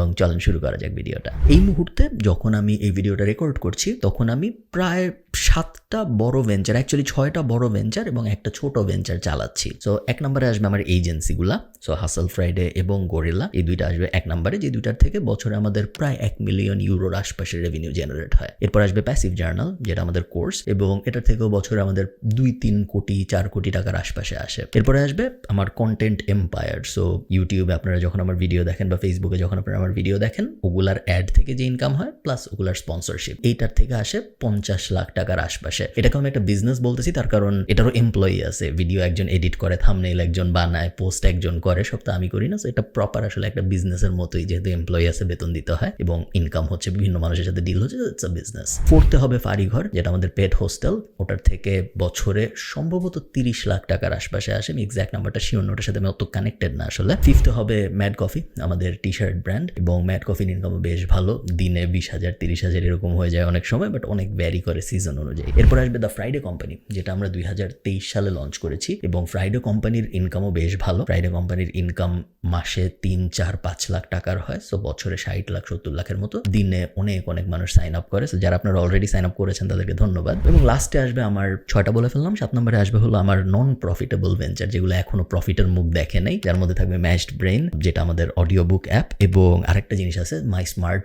এবং চলেন শুরু করা যাক ভিডিওটা। এই মুহূর্তে যখন আমি এই ভিডিওটা রেকর্ড করছি তখন আমি প্রায় 7টা বড় ভেঞ্চার, অ্যাকচুয়ালি 6টা বড় ভেঞ্চার এবং একটা ছোট ভেঞ্চার চালাচ্ছি। সো 1 নম্বরে আসবে আমার এজেন্সিগুলা, সো হাসল ফ্রাইডে এবং গরিলা, এই দুইটা আসবে 1 নম্বরে, যে দুইটার থেকে বছরে আমাদের প্রায় 1 মিলিয়ন ইউরোর আশপাশে রেভিনিউ জেনারেট হয়। এরপর আসবে প্যাসিভ জার্নাল, যেটা আমাদের কোর্স, এবং এটার থেকেও বছরে আমাদের 2-3 কোটি 4 কোটি টাকার আশপাশে আসে। এরপরে আসবে আমার কন্টেন্ট এম্পায়ার, সো ইউটিউবে আপনারা যখন আমার ভিডিও দেখেন বা ফেসবুকে যখন আপনারা আমার ভিডিও দেখেন, ওগুলার অ্যাড থেকে যে ইনকাম হয় প্লাস ওগুলার স্পন্সরশিপ, এইটার থেকে আসে 50 লাখ টাকার আশপাশে। এটাকে আমি একটা বিজনেস বলতেছি তার কারণ এটারও এমপ্লয়ি আছে, ভিডিও একজন এডিট করে, থাম্বনেইল একজন বানায়, পোস্ট একজন করে, সব তো আমি করি না। সো এটা প্রপার আসলে একটা বিজনেসের মতোই, যেহেতু এমপ্লয়ি আছে, বেতন দিতে হয় এবং ইনকাম হচ্ছে বিভিন্ন মানুষের সাথে ডিল হচ্ছে, ইটস আ বিজনেস। ফোর্থে হবে ফাড়িঘর, যেটা আমাদের পেট হোস্টেল, ওটার থেকে বছরে সম্ভবত 30 লাখ টাকার আশপাশে আসে। আমি এক্সাক্ট নাম্বারটা শিওর, ওটার সাথে আমি অত কানেক্টেড না আসলে। ফিফথে হবে ম্যাড কফি, আমাদের টি শার্ট ব্র্যান্ড, এবং ম্যাড কফির ইনকামও বেশ ভালো, দিনে 20,000 30,000 এরকম হয়ে যায় অনেক সময়, বাট অনেক ভ্যারি করে সিজন অনুযায়ী। এরপর আসবে দ্য ফ্রাইডে কোম্পানি, যেটা আমরা 2023 সালে লঞ্চ করেছি, এবং ফ্রাইডে কোম্পানির ইনকামও বেশ ভালো। ফ্রাইডে কোম্পানির ইনকাম মাসে 3-4-5 লাখ টাকার হয়, সো বছরে 60 লাখ 70 লাখের মতো। দিনে অনেক অনেক মানুষ সাইন আপ করে, সো যারা আপনারা অলরেডি সাইন আপ করেছেন তাদেরকে ধন্যবাদ। এবং লাস্টে আসবে আমার 6টা বলে ফেললাম, 7 নম্বরে আসবে হলো আমার নন প্রফিটেবল ভেঞ্চার, যেগুলো এখনো প্রফিটের মুখ দেখে নাই, যার মধ্যে থাকবে ম্যাশড ব্রেইন, যেটা আমাদের অডিও বুক অ্যাপ, এবং আরেকটা জিনিস আছে মাই স্মার্ট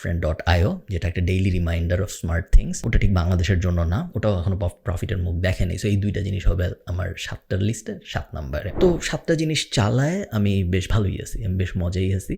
friend.io, যেটা একটা daily reminder of smart things. ওটা ঠিক বাংলাদেশের জন্য না, ওটাও এখনো প্রফিটের মুখ দেখে নেই। সো এই দুইটা জিনিস হবে আমার 7টার লিস্টে 7 নম্বরে। তো 7টা জিনিস চালায় আমি বেশ ভালোই আছি, আমি বেশ মজাই আছি।